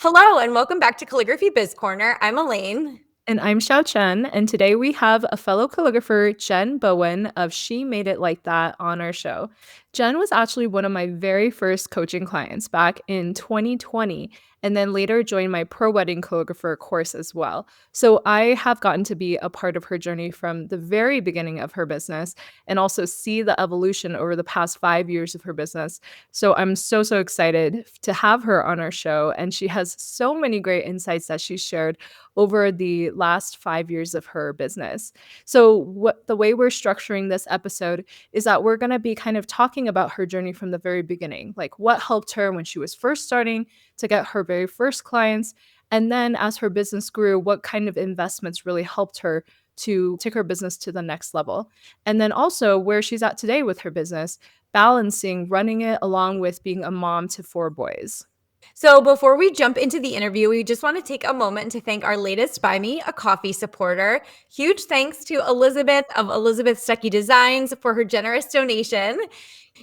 Hello, and welcome back to Calligraphy Biz Corner. I'm Elaine. And I'm Xiao Chen, and today we have a fellow calligrapher, Jen Bowen of She Made It Like That on our show. Jen was actually one of my very first coaching clients back in 2020, and then later joined my pro wedding calligrapher course as well. So I have gotten to be a part of her journey from the very beginning of her business and also see the evolution over the past 5 years of her business. So I'm so excited to have her on our show, and she has so many great insights that she shared over the last 5 years of her business. So, what the way we're structuring this episode is that we're going to be kind of talking about her journey from the very beginning, like what helped her when she was first starting to get her very first clients. And then, as her business grew, what kind of investments really helped her to take her business to the next level. And then also where she's at today with her business, balancing running it along with being a mom to 4 boys. So, before we jump into the interview, we just want to take a moment to thank our latest Buy Me a Coffee supporter. Huge thanks to Elizabeth of Elizabeth Stuckey Designs for her generous donation.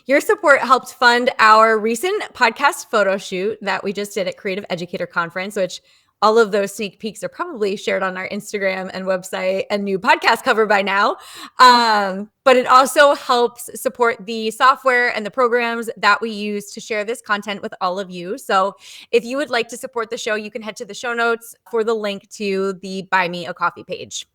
Your support helped fund our recent podcast photo shoot that we just did at Creative Educator Conference, which all of those sneak peeks are probably shared on our Instagram and website and new podcast cover by now. But it also helps support the software and the programs that we use to share this content with all of you. So if you would like to support the show, you can head to the show notes for the link to the Buy Me a Coffee page.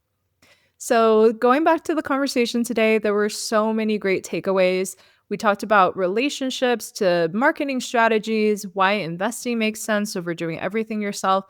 So, going back to the conversation today, there were so many great takeaways. We talked about relationships to marketing strategies, why investing makes sense over doing everything yourself.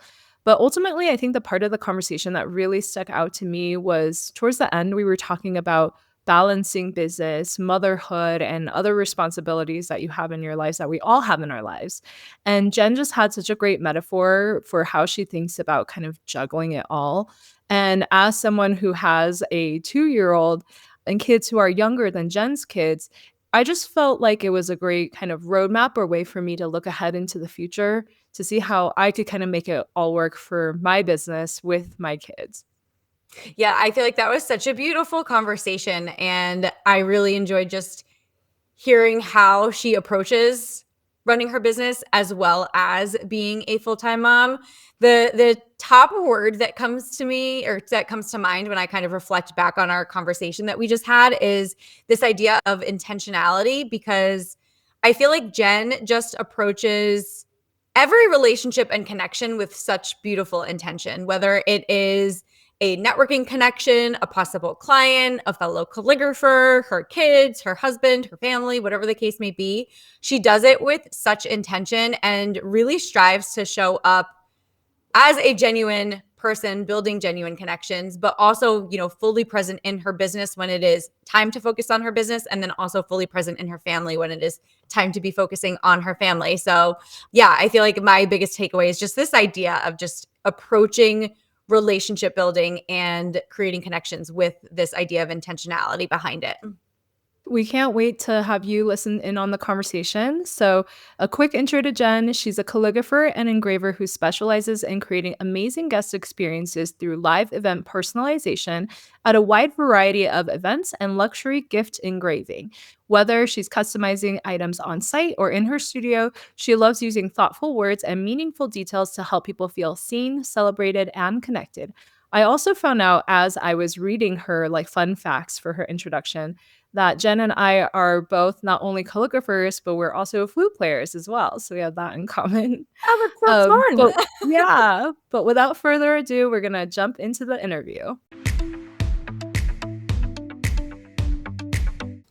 But ultimately, I think the part of the conversation that really stuck out to me was towards the end, we were talking about balancing business, motherhood, and other responsibilities that you have in your lives that we all have in our lives. And Jen just had such a great metaphor for how she thinks about kind of juggling it all. And as someone who has a 2-year-old and kids who are younger than Jen's kids, I just felt like it was a great kind of roadmap or way for me to look ahead into the future to see how I could kind of make it all work for my business with my kids. Yeah, I feel like that was such a beautiful conversation. And I really enjoyed just hearing how she approaches running her business as well as being a full-time mom. The top word that comes to me or that comes to mind when I kind of reflect back on our conversation that we just had is this idea of intentionality, because I feel like Jen just approaches every relationship and connection with such beautiful intention, whether it is a networking connection, a possible client, a fellow calligrapher, her kids, her husband, her family, whatever the case may be. She does it with such intention and really strives to show up as a genuine person building genuine connections, but also, fully present in her business when it is time to focus on her business, and then also fully present in her family when it is time to be focusing on her family. So yeah, I feel like my biggest takeaway is just this idea of just approaching relationship building and creating connections with this idea of intentionality behind it. We can't wait to have you listen in on the conversation. So, a quick intro to Jen. She's a calligrapher and engraver who specializes in creating amazing guest experiences through live event personalization at a wide variety of events and luxury gift engraving. Whether she's customizing items on site or in her studio, she loves using thoughtful words and meaningful details to help people feel seen, celebrated, and connected. I also found out as I was reading her like fun facts for her introduction that Jen and I are both not only calligraphers, but we're also flute players as well. So we have that in common. Oh, that's so But fun. yeah, but without further ado, we're going to jump into the interview.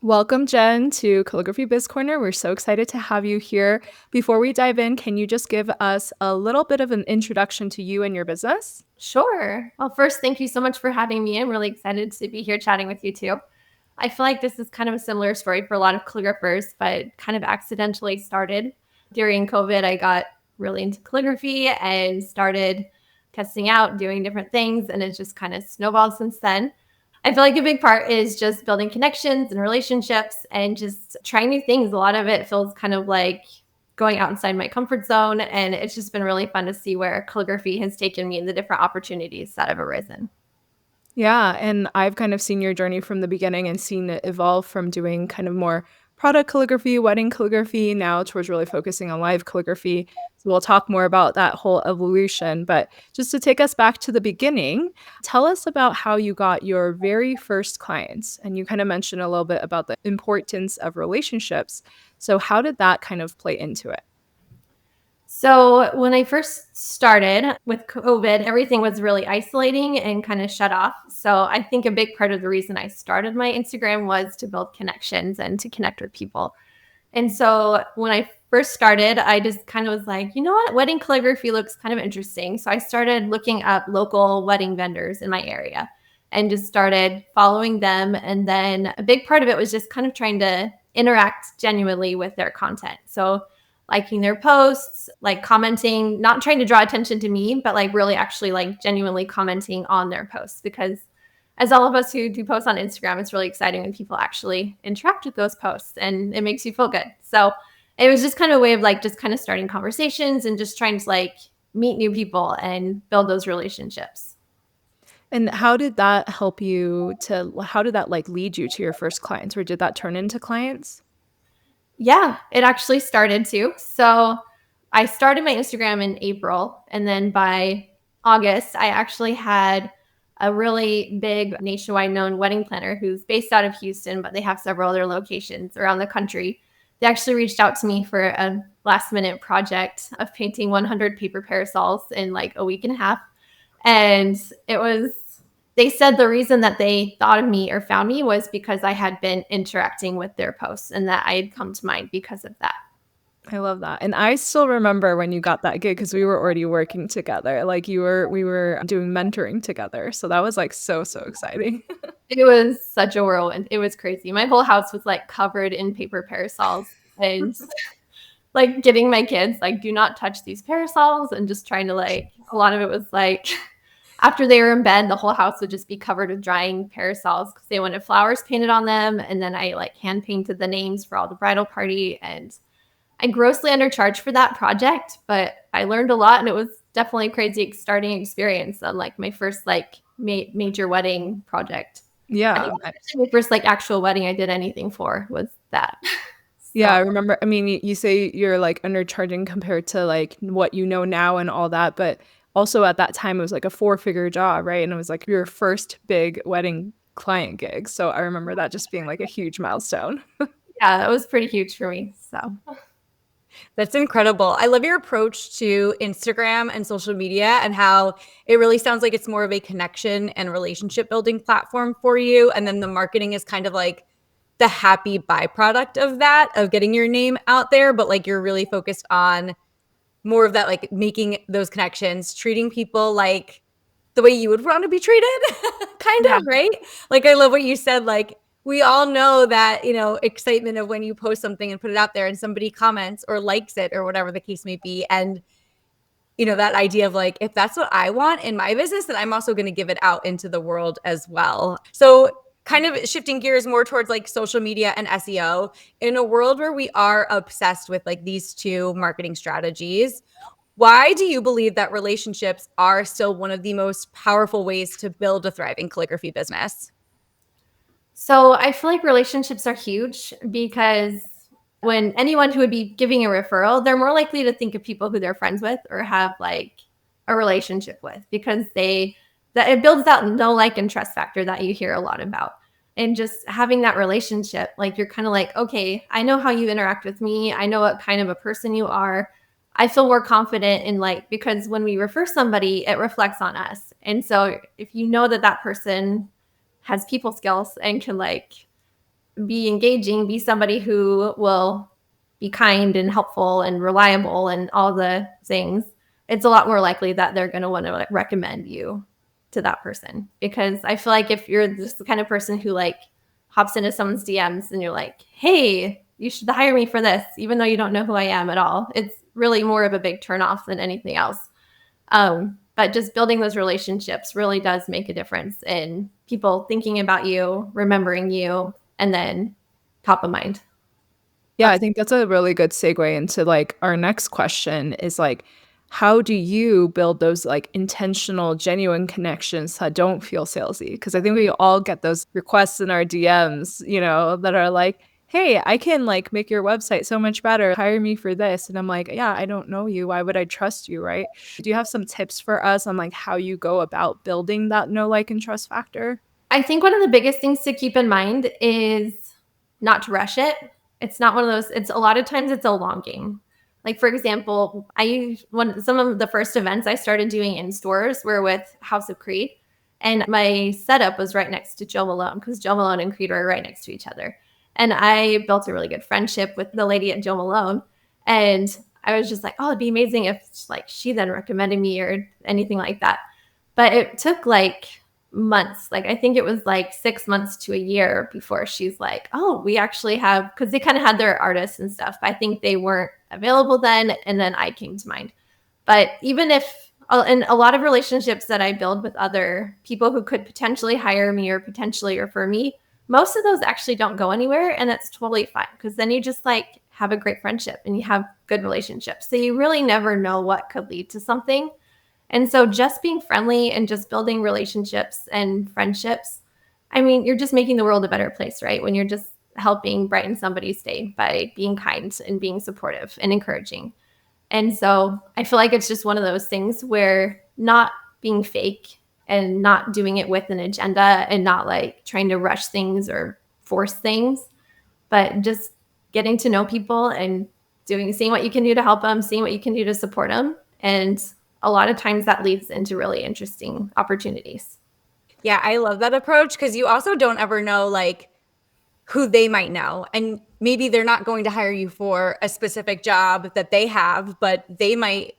Welcome, Jen, to Calligraphy Biz Corner. We're so excited to have you here. Before we dive in, can you just give us a little bit of an introduction to you and your business? Sure. Well, first, thank you so much for having me. I'm really excited to be here chatting with you too. I feel like this is kind of a similar story for a lot of calligraphers, but kind of accidentally started. During COVID, I got really into calligraphy and started testing out, doing different things, and it's just kind of snowballed since then. I feel like a big part is just building connections and relationships and just trying new things. A lot of it feels kind of like going outside my comfort zone, and it's just been really fun to see where calligraphy has taken me and the different opportunities that have arisen. Yeah, and I've kind of seen your journey from the beginning and seen it evolve from doing kind of more product calligraphy, wedding calligraphy, now towards really focusing on live calligraphy. So we'll talk more about that whole evolution. But just to take us back to the beginning, tell us about how you got your very first clients. And you kind of mentioned a little bit about the importance of relationships. So how did that kind of play into it? So when I first started with COVID, everything was really isolating and kind of shut off. So I think a big part of the reason I started my Instagram was to build connections and to connect with people. And so when I first started, I just kind of was like, you know what? Wedding calligraphy looks kind of interesting. So I started looking up local wedding vendors in my area and just started following them. And then a big part of it was just kind of trying to interact genuinely with their content. So liking their posts, like commenting, not trying to draw attention to me, but like really actually like genuinely commenting on their posts, because as all of us who do posts on Instagram, it's really exciting when people actually interact with those posts and it makes you feel good. So it was just kind of a way of like just kind of starting conversations and just trying to like meet new people and build those relationships. And how did that help you how did that like lead you to your first clients, or did that turn into clients? Yeah, it actually started to. So I started my Instagram in April, and then by August, I actually had a really big nationwide known wedding planner who's based out of Houston, but they have several other locations around the country. They actually reached out to me for a last minute project of painting 100 paper parasols in like a week and a half. And it was, they said the reason that they thought of me or found me was because I had been interacting with their posts and that I had come to mind because of that. I love that. And I still remember when you got that gig because we were already working together. Like we were doing mentoring together. So that was like so exciting. It was such a whirlwind. It was crazy. My whole house was like covered in paper parasols and like getting my kids like, do not touch these parasols, and just trying to like, a lot of it was like after they were in bed, the whole house would just be covered with drying parasols because they wanted flowers painted on them. And then I like hand painted the names for all the bridal party, and I grossly undercharged for that project, but I learned a lot, and it was definitely a crazy starting experience on like my first like major wedding project. I Yeah. think my first like actual wedding I did anything for was that. Yeah, I So remember. I mean, you say you're like undercharging compared to like what you know now and all that, but also at that time it was like a four-figure job, right? And it was like your first big wedding client gig. So I remember that just being like a huge milestone. yeah, that was pretty huge for me. So That's incredible. I love your approach to Instagram and social media and how it really sounds like it's more of a connection and relationship building platform for you. And then the marketing is kind of like the happy byproduct of that, of getting your name out there. But like you're really focused on more of that, like making those connections, treating people like the way you would want to be treated, kind yeah. of, right? Like, I love what you said. Like, we all know that, excitement of when you post something and put it out there and somebody comments or likes it or whatever the case may be. And, that idea of like, if that's what I want in my business, then I'm also going to give it out into the world as well. So, kind of shifting gears more towards like social media and SEO, in a world where we are obsessed with like these two marketing strategies, why do you believe that relationships are still one of the most powerful ways to build a thriving calligraphy business? So I feel like relationships are huge because when anyone who would be giving a referral, they're more likely to think of people who they're friends with or have like a relationship with, because that it builds that know, like, and trust factor that you hear a lot about. And just having that relationship, like you're kind of like, okay, I know how you interact with me. I know what kind of a person you are. I feel more confident in like, because when we refer somebody, it reflects on us. And so if you know that that person has people skills and can like be engaging, be somebody who will be kind and helpful and reliable and all the things, it's a lot more likely that they're going to want to like recommend you to that person. Because I feel like if you're just the kind of person who like hops into someone's DMs and you're like, hey, you should hire me for this, even though you don't know who I am at all, it's really more of a big turnoff than anything else. But just building those relationships really does make a difference in people thinking about you, remembering you, and then top of mind. Yeah, I think that's a really good segue into like our next question is like, how do you build those like intentional, genuine connections that don't feel salesy? Because I think we all get those requests in our DMs, that are like, hey, I can like make your website so much better. Hire me for this. And I'm like, yeah, I don't know you. Why would I trust you? Right. Do you have some tips for us on like how you go about building that know, like, and trust factor? I think one of the biggest things to keep in mind is not to rush it. It's not one of those, it's a lot of times it's a long game. Like for example, some of the first events I started doing in stores were with House of Creed. And my setup was right next to Joe Malone because Joe Malone and Creed were right next to each other. And I built a really good friendship with the lady at Joe Malone. And I was just like, oh, it'd be amazing if like she then recommended me or anything like that. But it took like months. Like I think it was like 6 months to a year before she's like, oh, we actually have, because they kind of had their artists and stuff, but I think they weren't available then. And then I came to mind. But even if, in a lot of relationships that I build with other people who could potentially hire me or potentially refer me, most of those actually don't go anywhere. And that's totally fine because then you just like have a great friendship and you have good relationships. So you really never know what could lead to something. And so just being friendly and just building relationships and friendships, I mean, you're just making the world a better place, right? When you're just helping brighten somebody's day by being kind and being supportive and encouraging. And so I feel like it's just one of those things where not being fake and not doing it with an agenda and not like trying to rush things or force things, but just getting to know people and seeing what you can do to help them, seeing what you can do to support them. And a lot of times that leads into really interesting opportunities. Yeah, I love that approach because you also don't ever know like who they might know. And maybe they're not going to hire you for a specific job that they have, but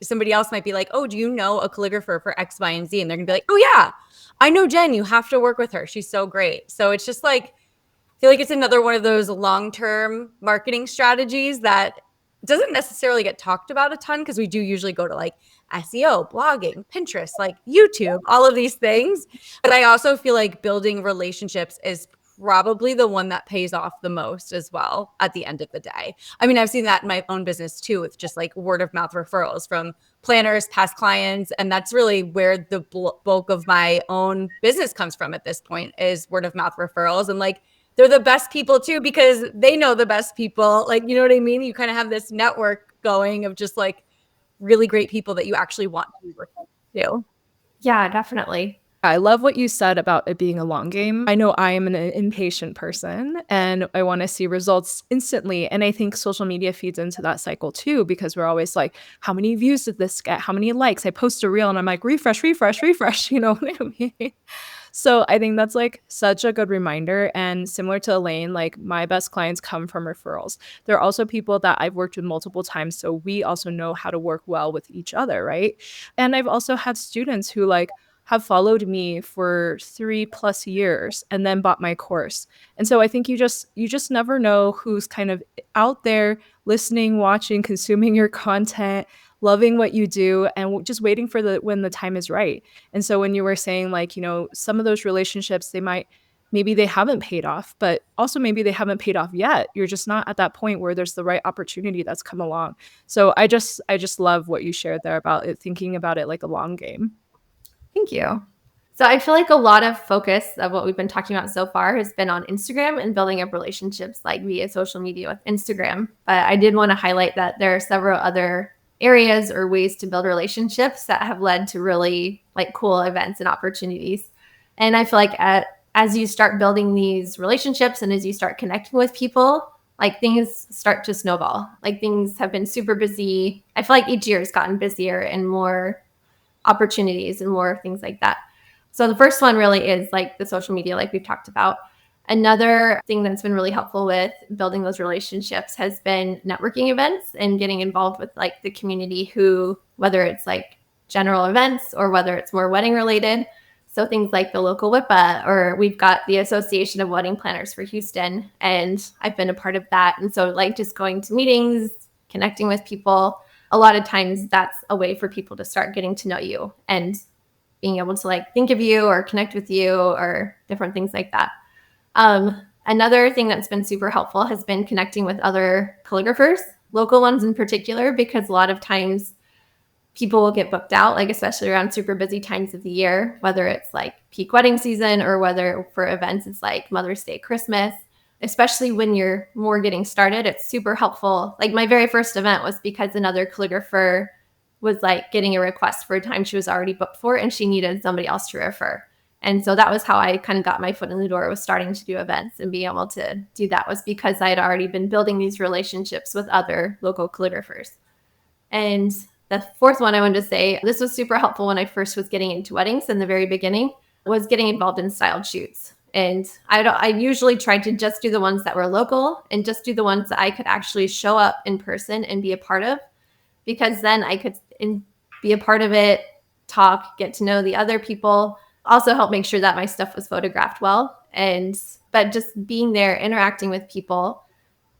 somebody else might be like, oh, do you know a calligrapher for X, Y, and Z? And they're gonna be like, oh yeah, I know Jen, you have to work with her. She's so great. So it's just like, I feel like it's another one of those long-term marketing strategies that doesn't necessarily get talked about a ton because we do usually go to like SEO, blogging, Pinterest, like YouTube, all of these things. But I also feel like building relationships is probably the one that pays off the most as well at the end of the day. I mean, I've seen that in my own business too, with just like word of mouth referrals from planners, past clients. And that's really where the bulk of my own business comes from at this point is word of mouth referrals. And like, they're the best people too, because they know the best people. Like, you know what I mean? You kind of have this network going of just like really great people that you actually want to be working with too. Yeah, definitely. I love what you said about it being a long game. I know I am an impatient person and I want to see results instantly. And I think social media feeds into that cycle too, because we're always like, how many views did this get? How many likes? I post a reel and I'm like, refresh, refresh, refresh. You know what I mean? So I think that's like such a good reminder. And similar to Elaine, like my best clients come from referrals. They're also people that I've worked with multiple times. So we also know how to work well with each other, right? And I've also had students who like have followed me for 3+ years and then bought my course. And so I think you just never know who's kind of out there listening, watching, consuming your content, loving what you do, and just waiting for when the time is right. And so when you were saying like, some of those relationships, maybe they haven't paid off, but also maybe they haven't paid off yet. You're just not at that point where there's the right opportunity that's come along. So I just love what you shared there about it, thinking about it like a long game. Thank you. So I feel like a lot of focus of what we've been talking about so far has been on Instagram and building up relationships like via social media with Instagram. But I did want to highlight that there are several other areas or ways to build relationships that have led to really like cool events and opportunities. And I feel like as you start building these relationships and as you start connecting with people, like things start to snowball. Like things have been super busy. I feel like each year has gotten busier and more opportunities and more things like that. So the first one really is like the social media, like we've talked about. Another thing that's been really helpful with building those relationships has been networking events and getting involved with like the community who, whether it's like general events or whether it's more wedding related. So things like the local WIPA, or we've got the Association of Wedding Planners for Houston, and I've been a part of that. And so like just going to meetings, connecting with people, a lot of times that's a way for people to start getting to know you and being able to like think of you or connect with you or different things like that. Another thing that's been super helpful has been connecting with other calligraphers, local ones in particular, because a lot of times people will get booked out, like especially around super busy times of the year, whether it's like peak wedding season or whether for events it's like Mother's Day, Christmas. especially when you're more getting started, it's super helpful. Like my very first event was because another calligrapher was like getting a request for a time she was already booked for, and she needed somebody else to refer. And so that was how I kind of got my foot in the door, was starting to do events and being able to do that, was because I had already been building these relationships with other local calligraphers. And the fourth one I wanted to say, this was super helpful when I first was getting into weddings in the very beginning, was getting involved in styled shoots. And I usually tried to just do the ones that were local and just do the ones that I could actually show up in person and be a part of, because then I could be a part of it, talk, get to know the other people, also help make sure that my stuff was photographed well. But just being there, interacting with people.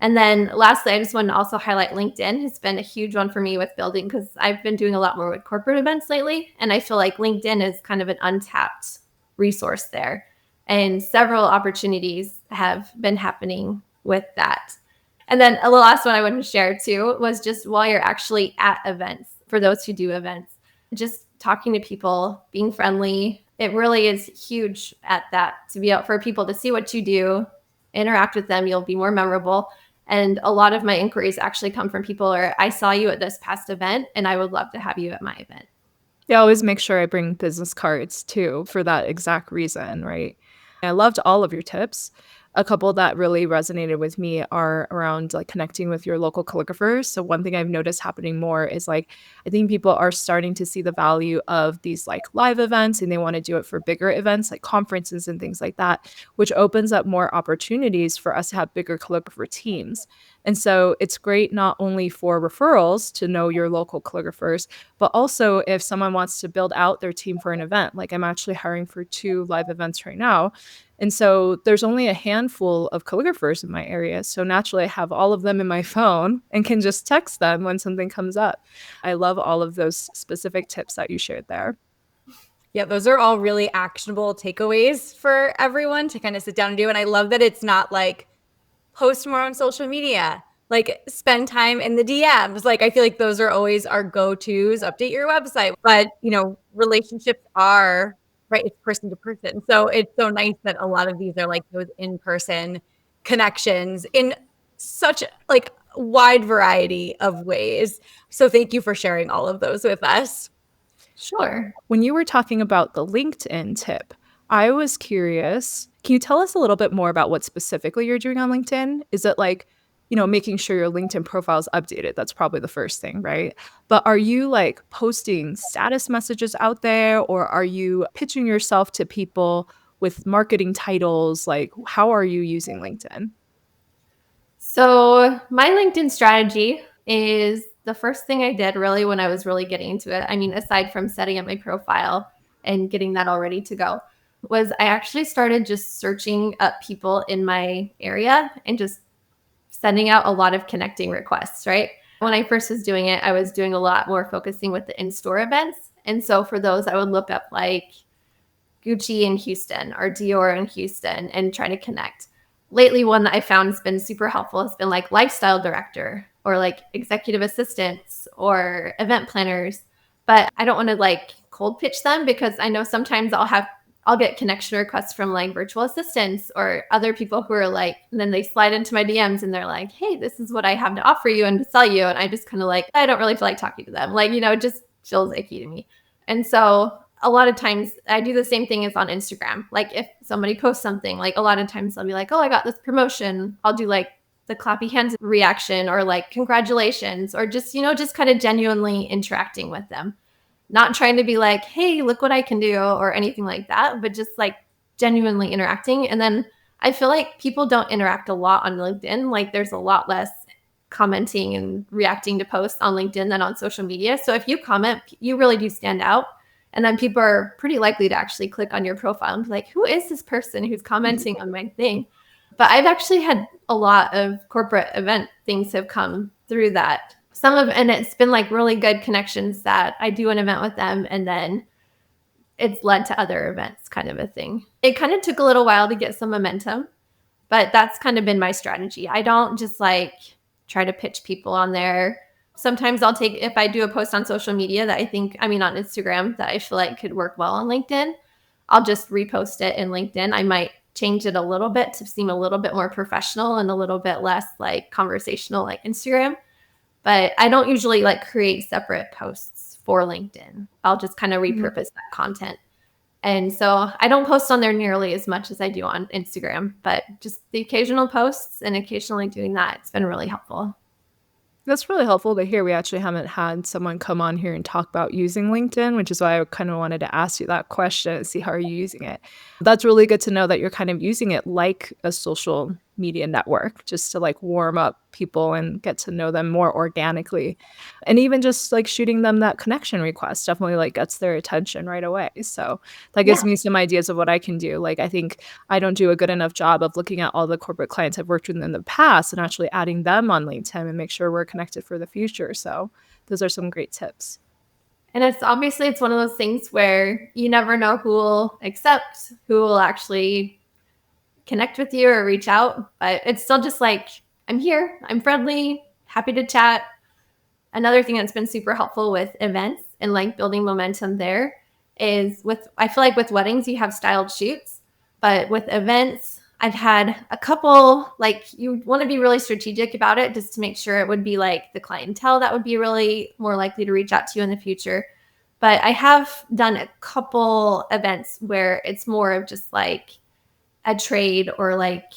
And then lastly, I just want to also highlight LinkedIn has been a huge one for me with building, because I've been doing a lot more with corporate events lately. And I feel like LinkedIn is kind of an untapped resource there. And several opportunities have been happening with that. And then the last one I wanted to share too was just while you're actually at events, for those who do events, just talking to people, being friendly. It really is huge at that, to be out for people to see what you do, interact with them. You'll be more memorable. And a lot of my inquiries actually come from people, or I saw you at this past event and I would love to have you at my event. Yeah, I always make sure I bring business cards too for that exact reason, right? I loved all of your tips. A couple that really resonated with me are around like connecting with your local calligraphers. So one thing I've noticed happening more is like I think people are starting to see the value of these like live events, and they want to do it for bigger events like conferences and things like that, which opens up more opportunities for us to have bigger calligrapher teams. And so it's great not only for referrals to know your local calligraphers, but also if someone wants to build out their team for an event. Like I'm actually hiring for 2 live events right now. And so there's only a handful of calligraphers in my area. So naturally, I have all of them in my phone and can just text them when something comes up. I love all of those specific tips that you shared there. Yeah, those are all really actionable takeaways for everyone to kind of sit down and do. And I love that it's not like post more on social media, like spend time in the DMs. Like I feel like those are always our go-tos, update your website. But, relationships are, right, it's person to person. So it's so nice that a lot of these are like those in-person connections in such like wide variety of ways. So thank you for sharing all of those with us. Sure. When you were talking about the LinkedIn tip, I was curious. Can you tell us a little bit more about what specifically you're doing on LinkedIn? Is it like, making sure your LinkedIn profile is updated? That's probably the first thing, right? But are you like posting status messages out there, or are you pitching yourself to people with marketing titles? Like, how are you using LinkedIn? So my LinkedIn strategy is the first thing I did really when I was really getting into it. I mean, aside from setting up my profile and getting that all ready to go, was I actually started just searching up people in my area and just sending out a lot of connecting requests, right? When I first was doing it, I was doing a lot more focusing with the in-store events. And so for those, I would look up like Gucci in Houston or Dior in Houston and try to connect. Lately, one that I found has been super helpful has been like lifestyle director or like executive assistants or event planners. But I don't want to like cold pitch them, because I know sometimes I'll get connection requests from like virtual assistants or other people who are like, and then they slide into my DMs and they're like, hey, this is what I have to offer you and to sell you. And I just kind of like, I don't really feel like talking to them. Like, it just feels icky to me. And so a lot of times I do the same thing as on Instagram. Like if somebody posts something, like a lot of times I'll be like, oh, I got this promotion. I'll do like the clappy hands reaction or like congratulations, or just, just kind of genuinely interacting with them. Not trying to be like, hey, look what I can do or anything like that, but just like genuinely interacting. And then I feel like people don't interact a lot on LinkedIn. Like there's a lot less commenting and reacting to posts on LinkedIn than on social media. So if you comment, you really do stand out. And then people are pretty likely to actually click on your profile and be like, who is this person who's commenting on my thing? But I've actually had a lot of corporate event things have come through that. And it's been like really good connections that I do an event with them, and then it's led to other events, kind of a thing. It kind of took a little while to get some momentum, but that's kind of been my strategy. I don't just like try to pitch people on there. Sometimes if I do a post on social media that on Instagram that I feel like could work well on LinkedIn, I'll just repost it in LinkedIn. I might change it a little bit to seem a little bit more professional and a little bit less like conversational like Instagram. But I don't usually like create separate posts for LinkedIn. I'll just kind of repurpose that content. And so I don't post on there nearly as much as I do on Instagram, but just the occasional posts and occasionally doing that, it's been really helpful. That's really helpful to hear. We actually haven't had someone come on here and talk about using LinkedIn, which is why I kind of wanted to ask you that question and see how are you using it. That's really good to know that you're kind of using it like a social media network, just to like warm up people and get to know them more organically. And even just like shooting them that connection request definitely like gets their attention right away. So that gives me some ideas of what I can do. Like I think I don't do a good enough job of looking at all the corporate clients I've worked with in the past and actually adding them on LinkedIn and make sure we're connected for the future. So those are some great tips. And it's one of those things where you never know who will accept, who will actually connect with you or reach out. But it's still just like, I'm here, I'm friendly, happy to chat. Another thing that's been super helpful with events and like building momentum there is I feel like with weddings, you have styled shoots, but with events, I've had a couple, like you want to be really strategic about it just to make sure it would be like the clientele that would be really more likely to reach out to you in the future. But I have done a couple events where it's more of just like a trade or like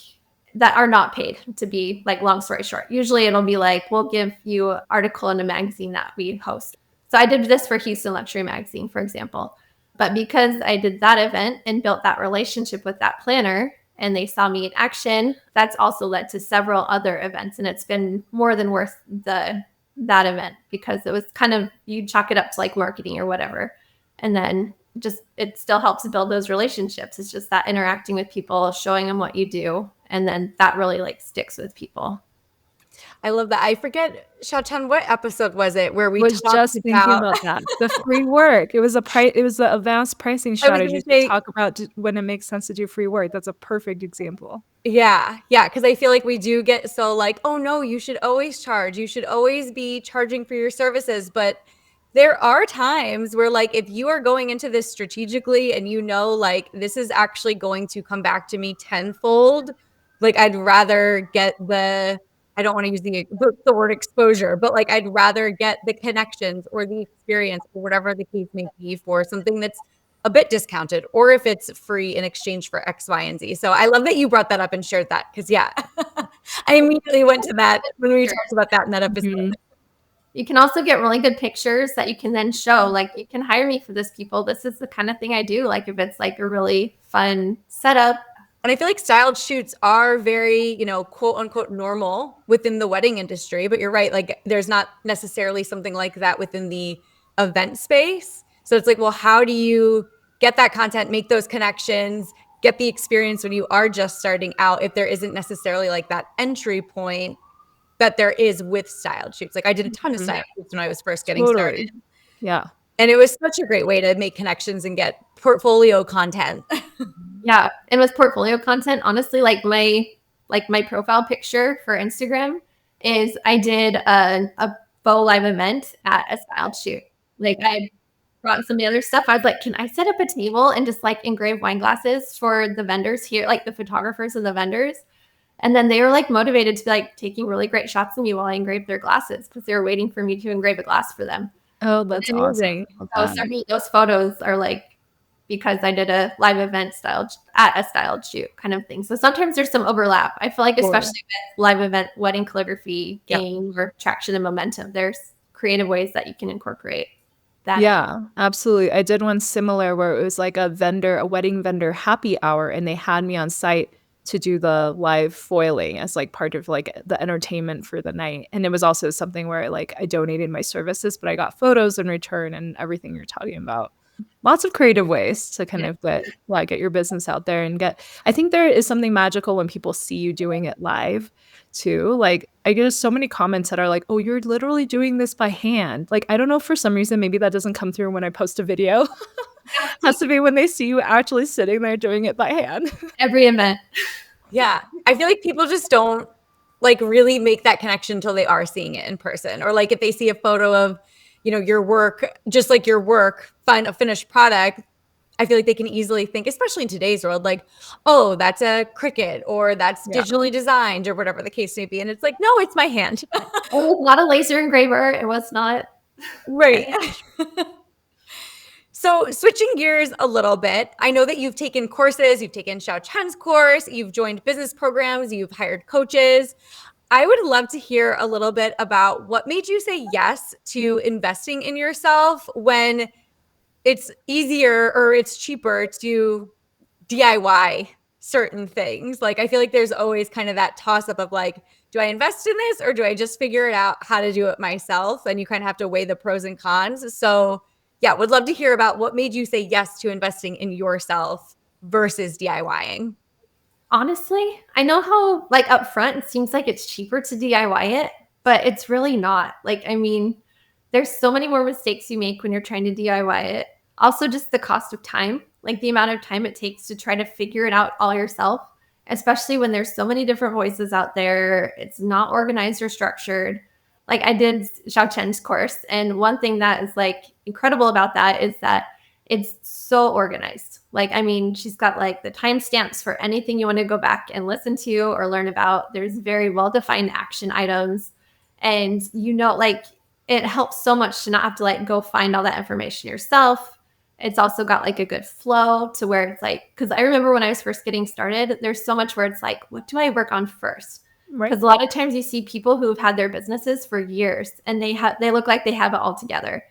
that are not paid, to be like long story short. Usually it'll be like, we'll give you an article in a magazine that we host. So I did this for Houston Luxury Magazine, for example. But because I did that event and built that relationship with that planner and they saw me in action, that's also led to several other events. And it's been more than worth that event because it was kind of, you chalk it up to like marketing or whatever. And then just, it still helps build those relationships. It's just that interacting with people, showing them what you do. And then that really like sticks with people. I love that. I forget, Xiaochen, what episode was it where we was talked just thinking about that. The free work. It was a advanced pricing strategy to talk about when it makes sense to do free work. That's a perfect example. Yeah. Because I feel like we do get so like, oh no, you should always charge. You should always be charging for your services. But there are times where like if you are going into this strategically and you know like this is actually going to come back to me tenfold, like I'd rather get I don't want to use the word exposure, but like I'd rather get the connections or the experience or whatever the case may be for something that's a bit discounted or if it's free in exchange for X, Y, and Z. So I love that you brought that up and shared that because I immediately went to that when we talked about that in that episode. Mm-hmm. You can also get really good pictures that you can then show, like you can hire me for this, people. This is the kind of thing I do. Like if it's like a really fun setup. And I feel like styled shoots are very, quote unquote normal within the wedding industry, but you're right. Like there's not necessarily something like that within the event space. So it's like, well, how do you get that content, make those connections, get the experience when you are just starting out if there isn't necessarily like that entry point that there is with styled shoots. Like I did a ton of styled shoots when I was first getting started. Yeah. And it was such a great way to make connections and get portfolio content. Yeah. And with portfolio content, honestly, like my profile picture for Instagram is I did a faux live event at a styled shoot. Like I brought some of the other stuff. I was like, can I set up a table and just like engrave wine glasses for the vendors here, like the photographers and the vendors? And then they were like motivated to be like taking really great shots of me while I engraved their glasses because they were waiting for me to engrave a glass for them. Oh, that's amazing. So those photos are like because I did a live event at a styled shoot kind of thing. So sometimes there's some overlap. I feel like especially with live event wedding calligraphy game or traction and momentum, there's creative ways that you can incorporate that. Yeah, absolutely. I did one similar where it was like a wedding vendor happy hour, and they had me on site to do the live foiling as like part of like the entertainment for the night. And it was also something where like I donated my services, but I got photos in return and everything you're talking about. Lots of creative ways to kind of get your business out there and I think there is something magical when people see you doing it live too. Like I get so many comments that are like, oh, you're literally doing this by hand. Like, I don't know, for some reason, maybe that doesn't come through when I post a video. Has to be when they see you actually sitting there doing it by hand. Every event. Yeah. I feel like people just don't like really make that connection until they are seeing it in person. Or like if they see a photo of, your work, just like your work, find a finished product, I feel like they can easily think, especially in today's world, like, oh, that's a Cricut or that's Yeah. digitally designed or whatever the case may be. And it's like, no, it's my hand. It was not a laser engraver. It was not. Right. So switching gears a little bit, I know that you've taken courses, you've taken Xiao Chen's course, you've joined business programs, you've hired coaches. I would love to hear a little bit about what made you say yes to investing in yourself when it's easier or it's cheaper to DIY certain things. Like, I feel like there's always kind of that toss up of like, do I invest in this or do I just figure it out how to do it myself? And you kind of have to weigh the pros and cons. So, yeah, would love to hear about what made you say yes to investing in yourself versus DIYing. Honestly, I know how like up front it seems like it's cheaper to DIY it, but it's really not. Like, I mean, there's so many more mistakes you make when you're trying to DIY it. Also, just the cost of time, like the amount of time it takes to try to figure it out all yourself, especially when there's so many different voices out there. It's not organized or structured. Like I did Xiao Chen's course, and one thing that is like incredible about that is that it's so organized. Like, I mean, she's got like the timestamps for anything you want to go back and listen to or learn about. There's very well-defined action items. And like it helps so much to not have to like go find all that information yourself. It's also got like a good flow to where it's like, because I remember when I was first getting started, there's so much where it's like, what do I work on first? Right. Because a lot of times you see people who've had their businesses for years and they look like they have it all together.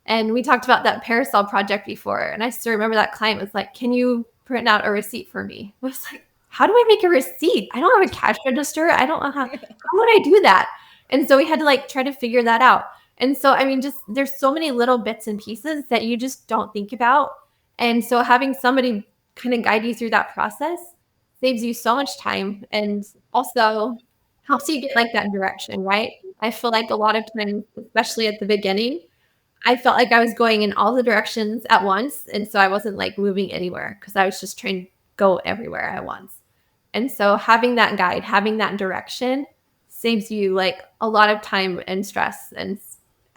And we talked about that parasol project before. And I still remember that client was like, can you print out a receipt for me? I was like, how do I make a receipt? I don't have a cash register. I don't know how would I do that? And so we had to like try to figure that out. And so, I mean, just there's so many little bits and pieces that you just don't think about. And so having somebody kind of guide you through that process saves you so much time and also helps you get like that direction, right? I feel like a lot of times, especially at the beginning, I felt like I was going in all the directions at once. And so I wasn't like moving anywhere because I was just trying to go everywhere at once. And so having that guide, having that direction saves you like a lot of time and stress. And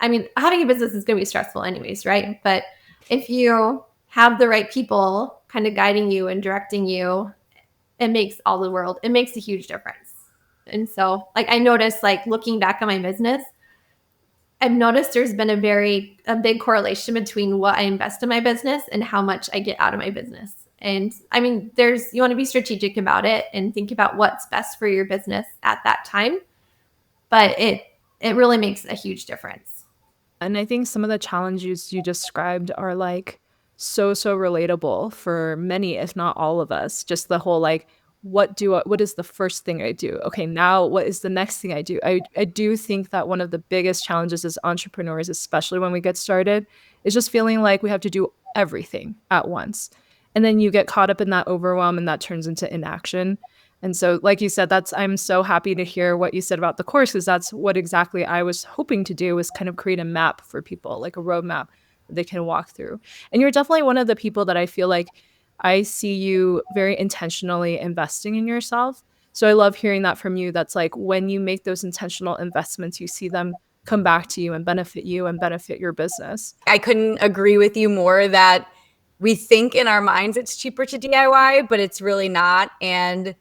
I mean, having a business is going to be stressful anyways, right? But if you have the right people kind of guiding you and directing you, it makes a huge difference. And so like I noticed like looking back on my business, I've noticed there's been a big correlation between what I invest in my business and how much I get out of my business. And I mean, you want to be strategic about it and think about what's best for your business at that time. But it really makes a huge difference. And I think some of the challenges you described are like so relatable for many, if not all of us. Just the whole like, what is the first thing I do? Okay, now what is the next thing I do? I do think that one of the biggest challenges as entrepreneurs, especially when we get started, is just feeling like we have to do everything at once. And then you get caught up in that overwhelm and that turns into inaction. And so, like you said, I'm so happy to hear what you said about the course, because that's what exactly I was hoping to do, was kind of create a map for people, like a roadmap that they can walk through. And you're definitely one of the people that I feel like I see you very intentionally investing in yourself. So I love hearing that from you. That's like when you make those intentional investments, you see them come back to you and benefit your business. I couldn't agree with you more that we think in our minds it's cheaper to DIY, but it's really not. And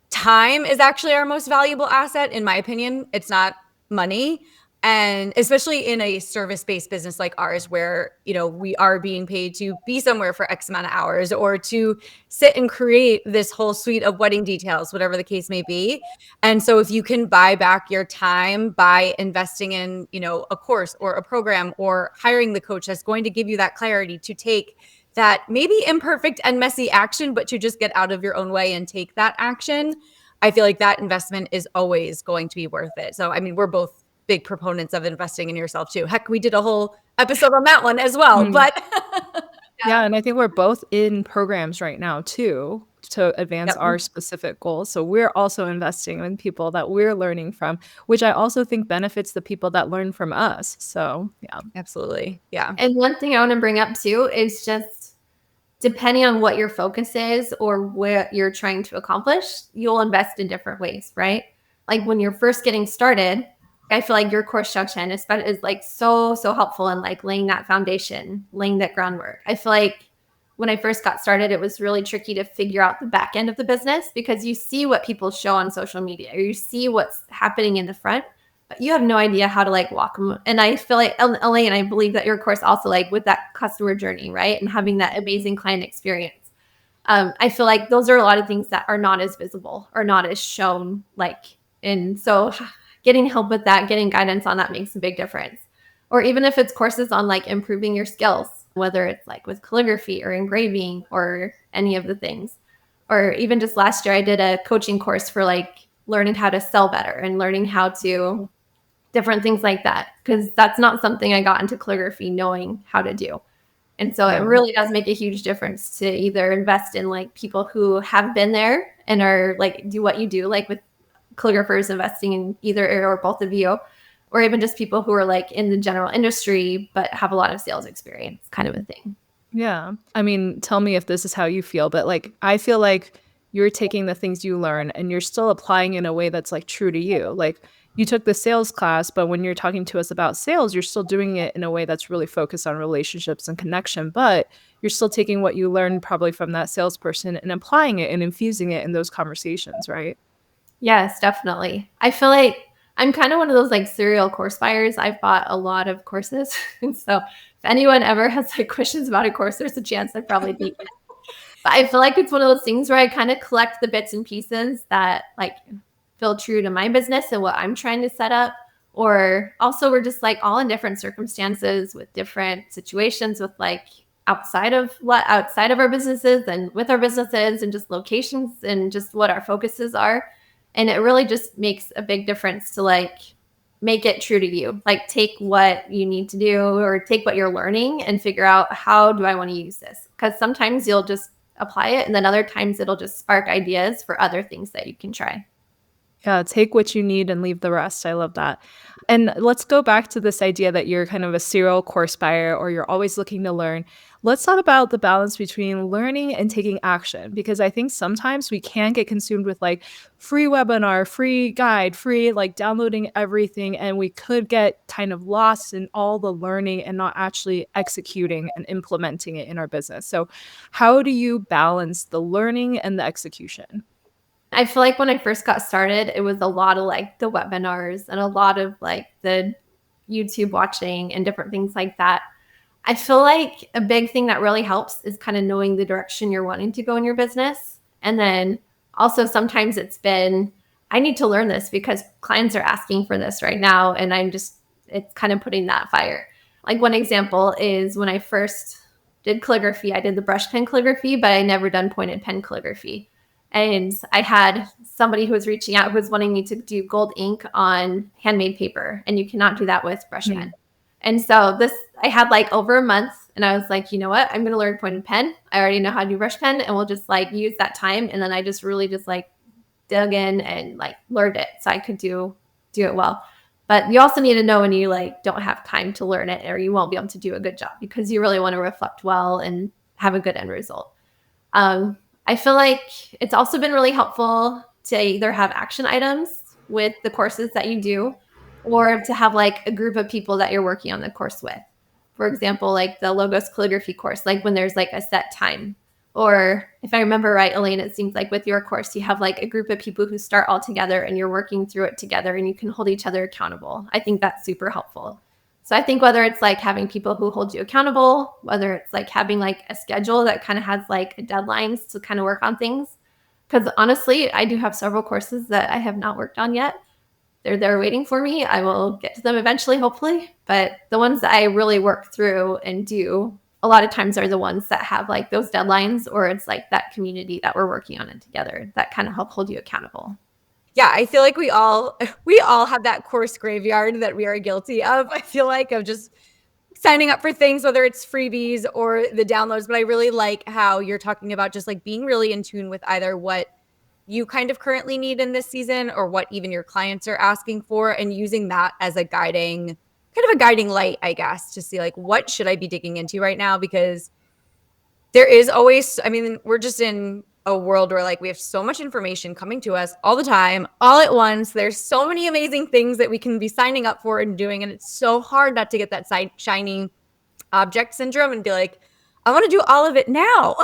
time is actually our most valuable asset, in my opinion. It's not money. And especially in a service-based business like ours, where, we are being paid to be somewhere for X amount of hours or to sit and create this whole suite of wedding details, whatever the case may be. And so if you can buy back your time by investing in, a course or a program or hiring the coach that's going to give you that clarity to take that maybe imperfect and messy action, but to just get out of your own way and take that action, I feel like that investment is always going to be worth it. So, I mean, we're both big proponents of investing in yourself too. Heck, we did a whole episode on that one as well. But yeah, and I think we're both in programs right now too to advance our specific goals. So we're also investing in people that we're learning from, which I also think benefits the people that learn from us. So yeah, absolutely. Yeah. And one thing I want to bring up too is just depending on what your focus is or what you're trying to accomplish, you'll invest in different ways, right? Like when you're first getting started, I feel like your course, Xiao Chen, is like so helpful in like laying that foundation, laying that groundwork. I feel like when I first got started, it was really tricky to figure out the back end of the business because you see what people show on social media or you see what's happening in the front, but you have no idea how to like walk them. And I feel like Elaine, I believe that your course also like with that customer journey, right? And having that amazing client experience. I feel like those are a lot of things that are not as visible or not as shown. And so getting help with that, getting guidance on that makes a big difference. Or even if it's courses on like improving your skills, whether it's like with calligraphy or engraving or any of the things. Or even just last year, I did a coaching course for like learning how to sell better and learning how to different things like that. Because that's not something I got into calligraphy knowing how to do. And so it really does make a huge difference to either invest in like people who have been there and are like do what you do, like with calligraphers investing in either or both of you, or even just people who are like in the general industry but have a lot of sales experience kind of a thing. Yeah. I mean, tell me if this is how you feel, but like I feel like you're taking the things you learn and you're still applying in a way that's like true to you. Like you took the sales class, but when you're talking to us about sales, you're still doing it in a way that's really focused on relationships and connection, but you're still taking what you learned probably from that salesperson and applying it and infusing it in those conversations, right? Yes, definitely. I feel like I'm kind of one of those like serial course buyers. I've bought a lot of courses. And so if anyone ever has like questions about a course, there's a chance I'd probably be. But I feel like it's one of those things where I kind of collect the bits and pieces that like feel true to my business and what I'm trying to set up. Or also we're just like all in different circumstances with different situations with like outside of our businesses and with our businesses and just locations and just what our focuses are. And it really just makes a big difference to like make it true to you. Like take what you need to do or take what you're learning and figure out how do I want to use this? Because sometimes you'll just apply it and then other times it'll just spark ideas for other things that you can try. Yeah, take what you need and leave the rest. I love that. And let's go back to this idea that you're kind of a serial course buyer or you're always looking to learn. Let's talk about the balance between learning and taking action because I think sometimes we can get consumed with like free webinar, free guide, free like downloading everything. And we could get kind of lost in all the learning and not actually executing and implementing it in our business. So, how do you balance the learning and the execution? I feel like when I first got started, it was a lot of like the webinars and a lot of like the YouTube watching and different things like that. I feel like a big thing that really helps is kind of knowing the direction you're wanting to go in your business. And then also sometimes it's been, I need to learn this because clients are asking for this right now. And it's kind of putting that fire. Like one example is when I first did calligraphy, I did the brush pen calligraphy, but I never done pointed pen calligraphy. And I had somebody who was reaching out who was wanting me to do gold ink on handmade paper. And you cannot do that with brush pen. And so I had like over a month and I was like, you know what? I'm going to learn pointed pen. I already know how to do brush pen and we'll just like use that time. And then I just really just like dug in and like learned it so I could do it well. But you also need to know when you like don't have time to learn it or you won't be able to do a good job because you really want to reflect well and have a good end result. I feel like it's also been really helpful to either have action items with the courses that you do or to have like a group of people that you're working on the course with. For example, like the Logos calligraphy course, like when there's like a set time. Or if I remember right, Elaine, it seems like with your course, you have like a group of people who start all together and you're working through it together and you can hold each other accountable. I think that's super helpful. So I think whether it's like having people who hold you accountable, whether it's like having like a schedule that kind of has like deadlines to kind of work on things. Because honestly, I do have several courses that I have not worked on yet. They're there waiting for me. I will get to them eventually, hopefully. But the ones that I really work through and do a lot of times are the ones that have like those deadlines or it's like that community that we're working on it together that kind of help hold you accountable. Yeah, I feel like we all have that course graveyard that we are guilty of. I feel like of just signing up for things, whether it's freebies or the downloads. But I really like how you're talking about just like being really in tune with either what you kind of currently need in this season or what even your clients are asking for and using that as a guiding light, I guess, to see like what should I be digging into right now? Because there is always, I mean, we're just in a world where like we have so much information coming to us all the time, all at once. There's so many amazing things that we can be signing up for and doing. And it's so hard not to get that shiny object syndrome and be like, I want to do all of it now.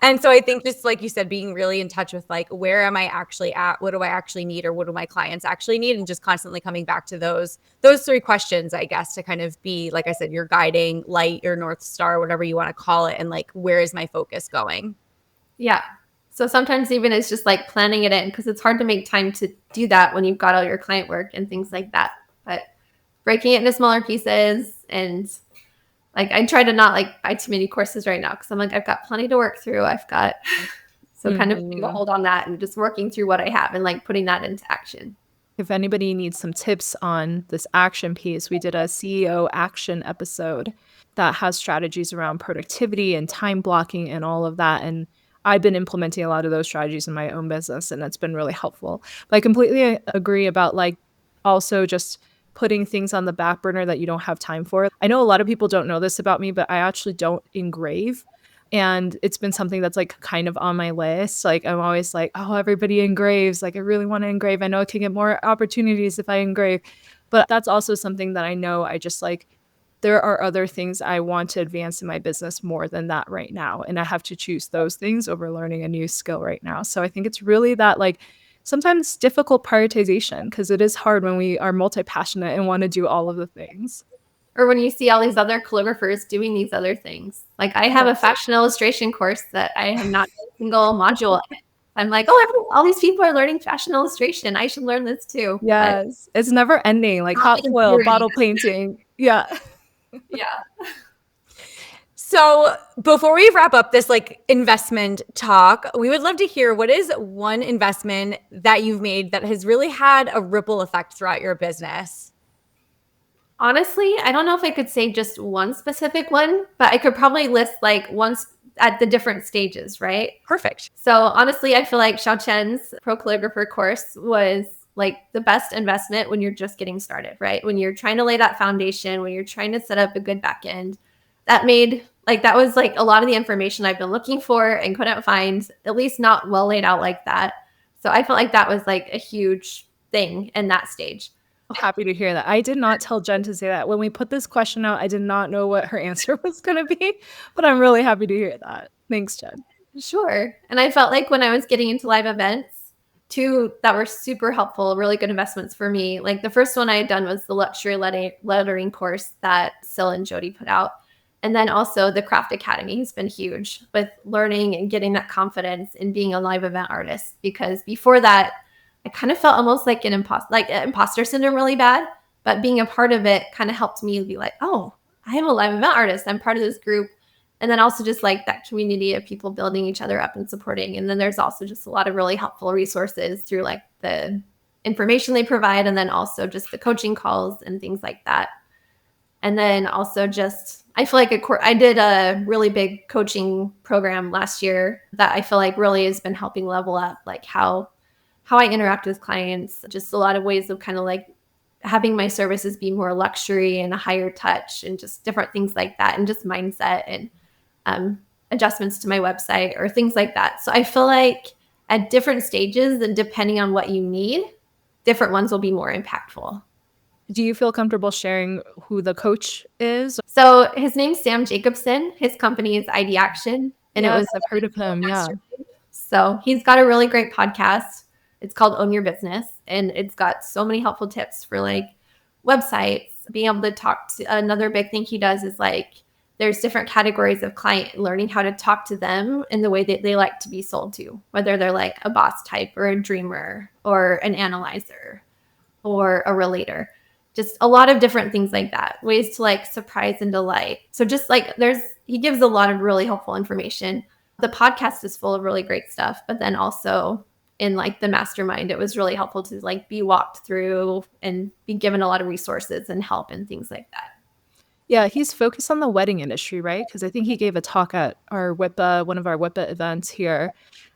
And so I think just like you said, being really in touch with like, where am I actually at? What do I actually need? Or what do my clients actually need? And just constantly coming back to those three questions, I guess, to kind of be, like I said, your guiding light, your North Star, whatever you want to call it. And like, where is my focus going? Yeah. So sometimes even it's just like planning it in, because it's hard to make time to do that when you've got all your client work and things like that. But breaking it into smaller pieces, and like I try to not like buy too many courses right now, because I'm like, I've got plenty to work through. So kind of putting a hold on that and just working through what I have and like putting that into action. If anybody needs some tips on this action piece, we did a CEO action episode that has strategies around productivity and time blocking and all of that. And I've been implementing a lot of those strategies in my own business, and that's been really helpful. But I completely agree about like also just putting things on the back burner that you don't have time for. I know a lot of people don't know this about me, but I actually don't engrave. And it's been something that's like kind of on my list. Like I'm always like, oh, everybody engraves. Like I really want to engrave. I know I can get more opportunities if I engrave. But that's also something that I know I just like, there are other things I want to advance in my business more than that right now. And I have to choose those things over learning a new skill right now. So I think it's really that like sometimes difficult prioritization, because it is hard when we are multi-passionate and want to do all of the things. Or when you see all these other calligraphers doing these other things. Like I have a fashion illustration course that I have not done a single module in. I'm like, oh, all these people are learning fashion illustration. I should learn this too. Yes. It's never ending. Like hot foil, bottle painting. Yeah. Yeah. So before we wrap up this like investment talk, we would love to hear, what is one investment that you've made that has really had a ripple effect throughout your business? Honestly, I don't know if I could say just one specific one, but I could probably list like once at the different stages, right? Perfect. So honestly, I feel like Xiao Chen's Pro Calligrapher course was like the best investment when you're just getting started, right? When you're trying to lay that foundation, when you're trying to set up a good back end. That was like a lot of the information I've been looking for and couldn't find, at least not well laid out like that. So I felt like that was like a huge thing in that stage. Happy to hear that. I did not tell Jen to say that. When we put this question out, I did not know what her answer was going to be, but I'm really happy to hear that. Thanks, Jen. Sure. And I felt like when I was getting into live events, two that were super helpful, really good investments for me. Like the first one I had done was the luxury lettering course that Sil and Jody put out. And then also the Craft Academy has been huge with learning and getting that confidence in being a live event artist. Because before that, I kind of felt almost like an imposter syndrome really bad. But being a part of it kind of helped me be like, oh, I am a live event artist. I'm part of this group. And then also just like that community of people building each other up and supporting. And then there's also just a lot of really helpful resources through like the information they provide. And then also just the coaching calls and things like that. And then also just, I feel like I did a really big coaching program last year that I feel like really has been helping level up like how I interact with clients, just a lot of ways of kind of like having my services be more luxury and a higher touch and just different things like that, and just mindset and adjustments to my website or things like that. So I feel like at different stages and depending on what you need, different ones will be more impactful. Do you feel comfortable sharing who the coach is? So his name's Sam Jacobson. His company is ID Action. And yes, it was I've heard of him. Yeah. So he's got a really great podcast. It's called Own Your Business. And it's got so many helpful tips for like websites, being able to talk to. Another big thing he does is like, there's different categories of client, learning how to talk to them in the way that they like to be sold to, whether they're like a boss type or a dreamer or an analyzer or a relator. Just a lot of different things like that, ways to like surprise and delight. So just like he gives a lot of really helpful information. The podcast is full of really great stuff, but then also in like the mastermind, it was really helpful to like be walked through and be given a lot of resources and help and things like that. Yeah, he's focused on the wedding industry, right? Because I think he gave a talk at our WIPA, one of our WIPA events here.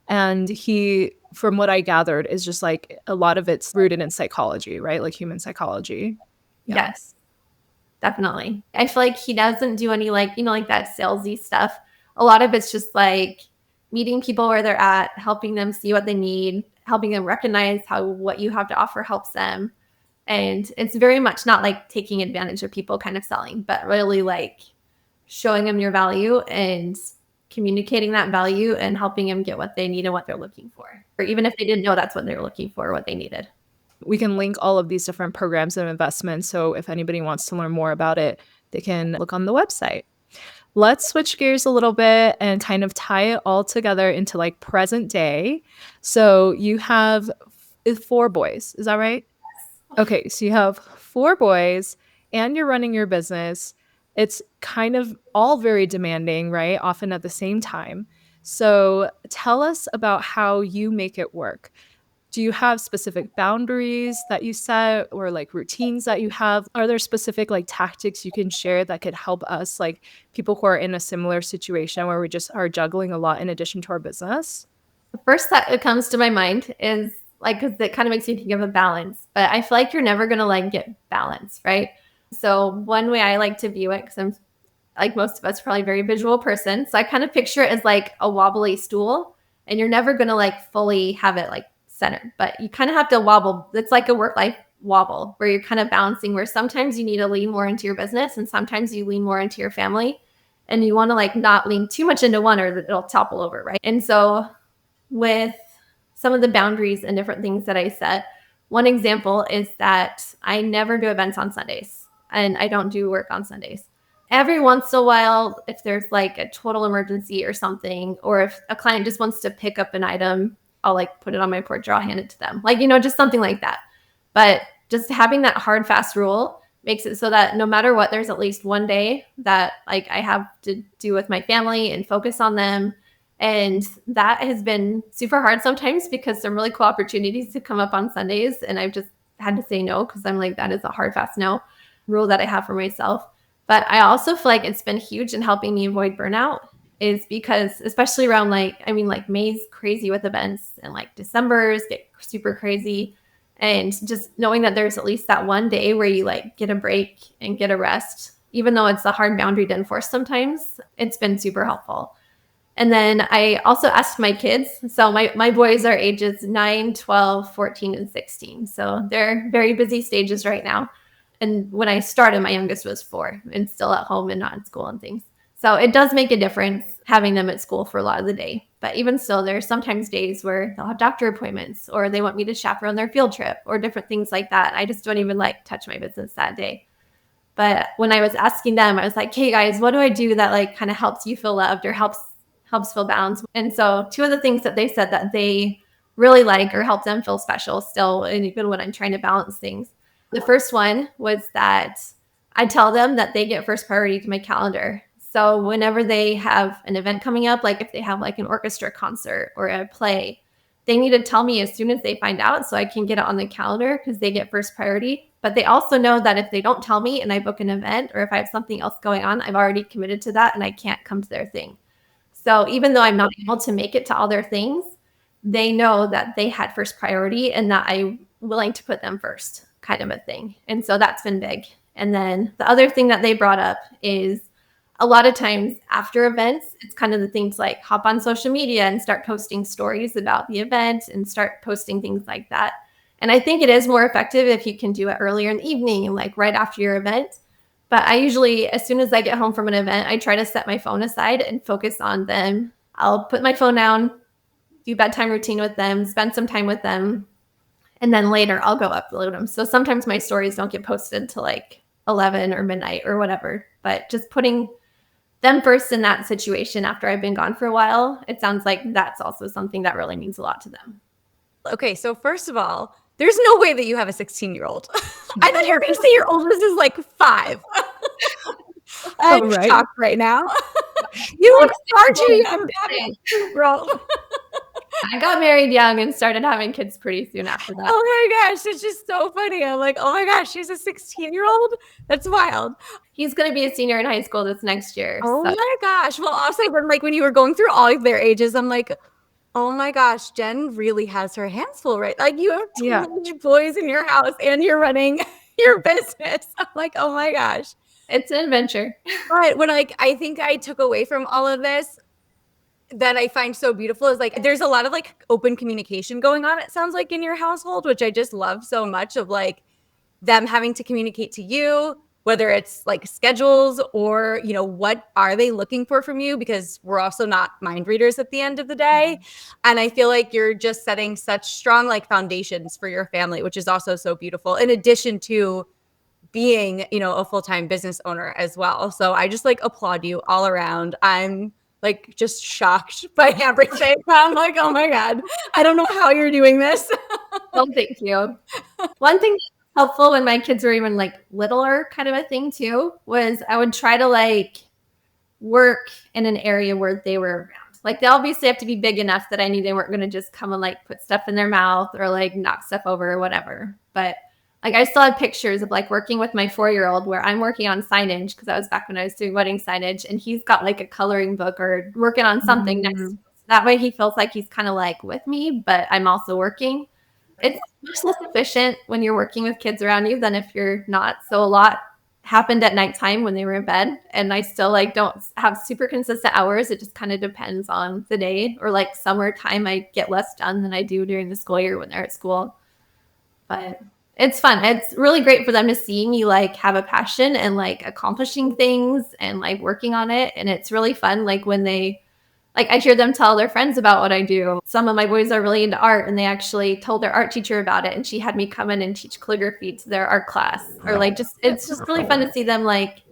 And he, from what I gathered, is just like a lot of it's rooted in psychology, right? Like human psychology. Yeah. Yes, definitely. I feel like he doesn't do any like, like that salesy stuff. A lot of it's just like meeting people where they're at, helping them see what they need, helping them recognize how what you have to offer helps them. And it's very much not like taking advantage of people kind of selling, but really like showing them your value and communicating that value and helping them get what they need and what they're looking for. Or even if they didn't know that's what they were looking for, what they needed. We can link all of these different programs and investments. So if anybody wants to learn more about it, they can look on the website. Let's switch gears a little bit and kind of tie it all together into like present day. So you have 4 boys, is that right? Okay, so you have 4 boys and you're running your business. It's kind of all very demanding, right? Often at the same time. So tell us about how you make it work. Do you have specific boundaries that you set or like routines that you have? Are there specific like tactics you can share that could help us, like people who are in a similar situation where we just are juggling a lot in addition to our business? The first that comes to my mind is like, because it kind of makes me think of a balance, but I feel like you're never going to like get balance, right? So one way I like to view it, because I'm like most of us, probably a very visual person. So I kind of picture it as like a wobbly stool, and you're never going to like fully have it like centered, but you kind of have to wobble. It's like a work life wobble where you're kind of balancing, where sometimes you need to lean more into your business and sometimes you lean more into your family, and you want to like not lean too much into one or it'll topple over, right? And so with some of the boundaries and different things that I set, one example is that I never do events on Sundays and I don't do work on Sundays. Every once in a while, if there's like a total emergency or something, or if a client just wants to pick up an item, I'll like put it on my porch or I'll hand it to them. Like, just something like that. But just having that hard, fast rule makes it so that no matter what, there's at least one day that like I have to do with my family and focus on them. And that has been super hard sometimes because some really cool opportunities to come up on Sundays. And I've just had to say no because I'm like, that is a hard, fast no rule that I have for myself. But I also feel like it's been huge in helping me avoid burnout, is because especially around like May's crazy with events and like December's get super crazy. And just knowing that there's at least that one day where you like get a break and get a rest, even though it's a hard boundary to enforce sometimes, it's been super helpful. And then I also asked my kids. So my boys are ages 9, 12, 14, and 16. So they're very busy stages right now. And when I started, my youngest was 4 and still at home and not in school and things. So it does make a difference having them at school for a lot of the day. But even still, there's sometimes days where they'll have doctor appointments or they want me to chaperone their field trip or different things like that. I just don't even like touch my business that day. But when I was asking them, I was like, hey guys, what do I do that like kind of helps you feel loved or helps feel balanced? And so 2 of the things that they said that they really like or help them feel special still, and even when I'm trying to balance things. The first one was that I tell them that they get first priority to my calendar. So whenever they have an event coming up, like if they have like an orchestra concert or a play, they need to tell me as soon as they find out so I can get it on the calendar because they get first priority. But they also know that if they don't tell me and I book an event or if I have something else going on, I've already committed to that and I can't come to their thing. So even though I'm not able to make it to all their things, they know that they had first priority and that I'm willing to put them first, kind of a thing. And so that's been big. And then the other thing that they brought up is a lot of times after events, it's kind of the things like hop on social media and start posting stories about the event and start posting things like that. And I think it is more effective if you can do it earlier in the evening and like right after your event. But I usually, as soon as I get home from an event, I try to set my phone aside and focus on them. I'll put my phone down, do bedtime routine with them, spend some time with them, and then later I'll go upload them. So sometimes my stories don't get posted till like 11 or midnight or whatever. But just putting them first in that situation after I've been gone for a while, it sounds like that's also something that really means a lot to them. Okay, so first of all, there's no way that you have a 16-year-old. I thought you were going to say your oldest is like 5. I'm shocked right now. You look far too young to have a 16-year-old. I got married young and started having kids pretty soon after that. Oh my gosh, it's just so funny. I'm like, oh my gosh, she's a 16-year-old? That's wild. He's going to be a senior in high school this next year. Oh my gosh. Well, also, when you were going through all of their ages, I'm like, oh my gosh, Jen really has her hands full, right? Like you have teenage boys in your house and you're running your business. I'm like, oh my gosh. It's an adventure. But what I think I took away from all of this that I find so beautiful is like there's a lot of like open communication going on, it sounds like, in your household, which I just love so much, of like them having to communicate to you, whether it's like schedules or, what are they looking for from you? Because we're also not mind readers at the end of the day. And I feel like you're just setting such strong like foundations for your family, which is also so beautiful, in addition to being, a full-time business owner as well. So I just like applaud you all around. I'm like just shocked by everything. I'm like, oh my God, I don't know how you're doing this. Well, thank you. One thing that's helpful when my kids were even like littler kind of a thing too, was I would try to like work in an area where they were around. Like they obviously have to be big enough that I knew they weren't going to just come and like put stuff in their mouth or like knock stuff over or whatever. But like I still have pictures of like working with my 4-year-old where I'm working on signage, because that was back when I was doing wedding signage, and he's got like a coloring book or working on something next to us. That way he feels like he's kind of like with me, but I'm also working. It's much less efficient when you're working with kids around you than if you're not. So a lot happened at nighttime when they were in bed, and I still like don't have super consistent hours. It just kind of depends on the day, or like summertime I get less done than I do during the school year when they're at school. But it's fun. It's really great for them to see me like have a passion and like accomplishing things and like working on it. And it's really fun like when they like I hear them tell their friends about what I do. Some of my boys are really into art, and they actually told their art teacher about it, and she had me come in and teach calligraphy to their art class. Or like just it's just really fun to see them like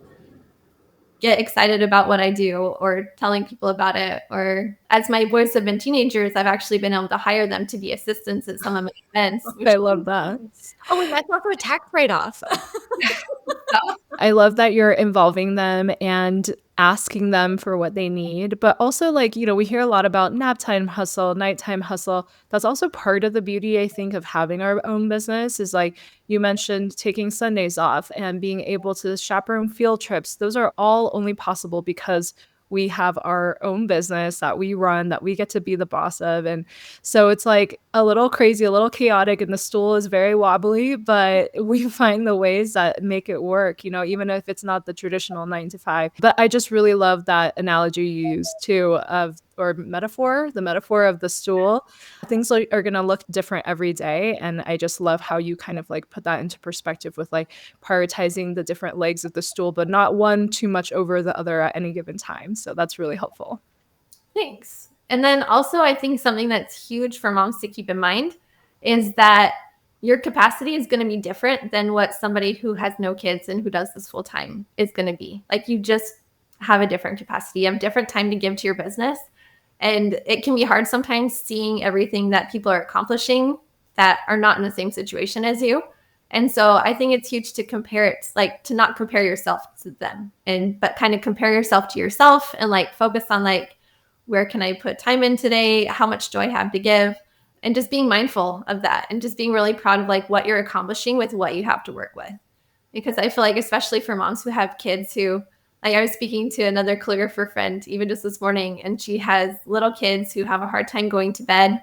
get excited about what I do, or telling people about it. Or as my boys have been teenagers, I've actually been able to hire them to be assistants at some of my events. I love that. Oh, and that's also a tax write-off. I love that you're involving them and asking them for what they need. But also, like, we hear a lot about nap time hustle, nighttime hustle. That's also part of the beauty, I think, of having our own business is like you mentioned taking Sundays off and being able to chaperone field trips. Those are all only possible because we have our own business that we run, that we get to be the boss of. And so it's like a little crazy, a little chaotic, and the stool is very wobbly, but we find the ways that make it work, even if it's not the traditional 9 to 5. But I just really love that analogy you used too or metaphor, the metaphor of the stool. Things are going to look different every day. And I just love how you kind of like put that into perspective with like prioritizing the different legs of the stool, but not one too much over the other at any given time. So that's really helpful. Thanks. And then also, I think something that's huge for moms to keep in mind is that your capacity is going to be different than what somebody who has no kids and who does this full time is going to be. Like you just have a different capacity. You have different time to give to your business. And it can be hard sometimes seeing everything that people are accomplishing that are not in the same situation as you. And so I think it's huge to compare it, like to not compare yourself to them, but kind of compare yourself to yourself and like focus on like, where can I put time in today? How much do I have to give? And just being mindful of that and just being really proud of like what you're accomplishing with what you have to work with. Because I feel like, especially for moms who have kids who, like I was speaking to another calligrapher friend even just this morning, and she has little kids who have a hard time going to bed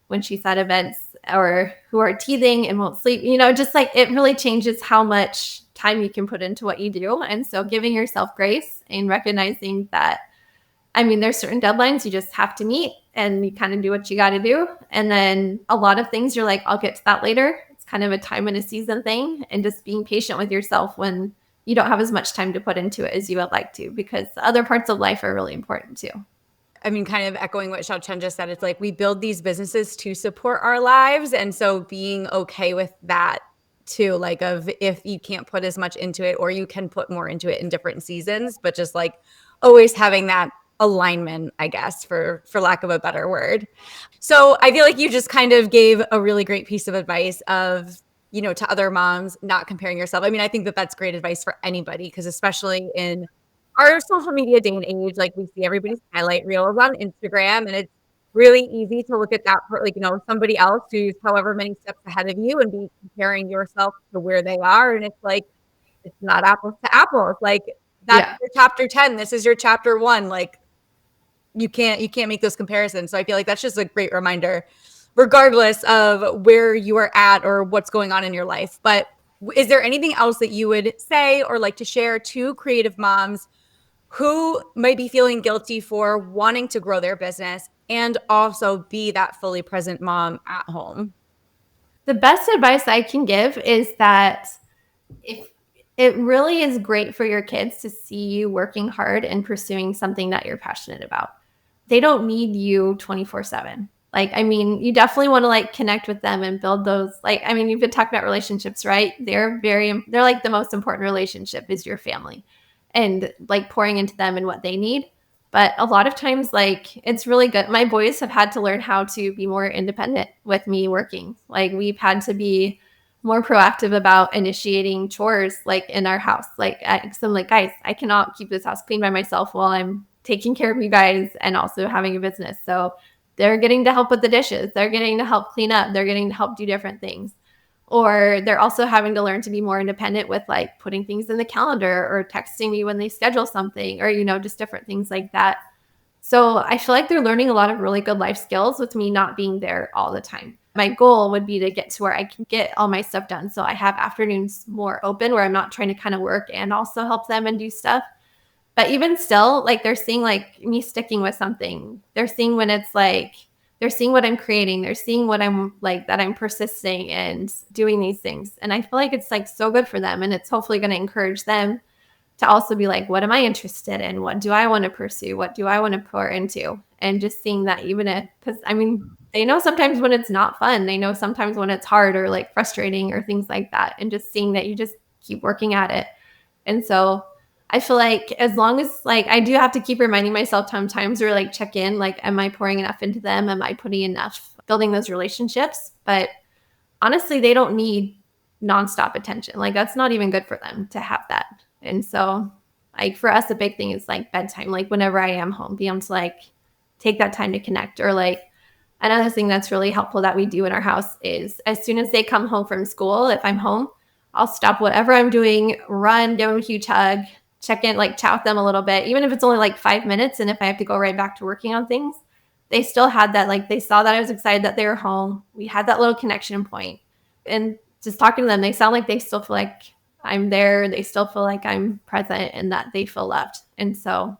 when she's at events, or who are teething and won't sleep, just like it really changes how much time you can put into what you do. And so giving yourself grace and recognizing that, there's certain deadlines you just have to meet, and you kind of do what you got to do. And then a lot of things you're like, I'll get to that later. It's kind of a time and a season thing, and just being patient with yourself when you don't have as much time to put into it as you would like to, because the other parts of life are really important too. Kind of echoing what Xiaochen just said, it's like we build these businesses to support our lives. And so being okay with that too, like of if you can't put as much into it, or you can put more into it in different seasons, but just like always having that alignment, I guess, for lack of a better word. So I feel like you just kind of gave a really great piece of advice of, to other moms, not comparing yourself. I think that that's great advice for anybody, because especially in our social media day and age, like we see everybody's highlight reels on Instagram, and it's really easy to look at that for like, somebody else who's however many steps ahead of you and be comparing yourself to where they are. And it's like, it's not apples to apples. Like that's your chapter 10. This is your chapter 1. Like you can't make those comparisons. So I feel like that's just a great reminder, regardless of where you are at or what's going on in your life. But is there anything else that you would say or like to share to creative moms who might be feeling guilty for wanting to grow their business and also be that fully present mom at home? The best advice I can give is that if it really is great for your kids to see you working hard and pursuing something that you're passionate about. They don't need you 24/7. Like, I mean, you definitely want to like connect with them and build those, like, I mean, you've been talking about relationships, right? They're like the most important relationship is your family and like pouring into them and what they need. But a lot of times, like, it's really good. My boys have had to learn how to be more independent with me working. Like, we've had to be more proactive about initiating chores like in our house. Like, cause I'm like, guys, I cannot keep this house clean by myself while I'm taking care of you guys and also having a business. So they're getting to help with the dishes. They're getting to help clean up. They're getting to help do different things. Or they're also having to learn to be more independent with like putting things in the calendar or texting me when they schedule something or, just different things like that. So I feel like they're learning a lot of really good life skills with me not being there all the time. My goal would be to get to where I can get all my stuff done. So I have afternoons more open where I'm not trying to kind of work and also help them and do stuff. But even still, like they're seeing like me sticking with something. They're seeing when it's like, they're seeing what I'm creating. They're seeing what I'm like, that I'm persisting and doing these things. And I feel like it's like so good for them. And it's hopefully going to encourage them to also be like, what am I interested in? What do I want to pursue? What do I want to pour into? And just seeing that because I mean, they know sometimes when it's not fun. They know sometimes when it's hard or like frustrating or things like that. And just seeing that you just keep working at it. And so I feel like as long as like I do have to keep reminding myself sometimes or like check in, like, am I pouring enough into them? Am I putting enough building those relationships? But honestly, they don't need nonstop attention. Like that's not even good for them to have that. And so like for us, a big thing is like bedtime. Like whenever I am home, be able to like take that time to connect. Or like another thing that's really helpful that we do in our house is as soon as they come home from school, if I'm home, I'll stop whatever I'm doing, run, give them a huge hug, check in, like chat with them a little bit, even if it's only like 5 minutes. And if I have to go right back to working on things, they still had that, like they saw that I was excited that they were home. We had that little connection point. And just talking to them, they sound like they still feel like I'm there. They still feel like I'm present and that they feel loved. And so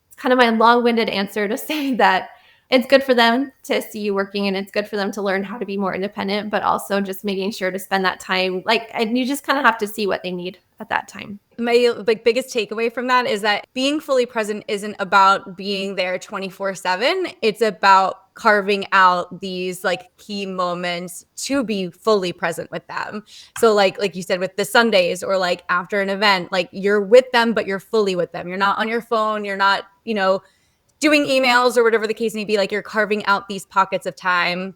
it's kind of my long-winded answer to say that it's good for them to see you working and it's good for them to learn how to be more independent, but also just making sure to spend that time. Like you just kind of have to see what they need at that time. My like biggest takeaway from that is that being fully present isn't about being there 24/7. It's about carving out these like key moments to be fully present with them. So like you said with the Sundays or like after an event, like you're with them, but you're fully with them. You're not on your phone. You're not, doing emails or whatever the case may be. Like you're carving out these pockets of time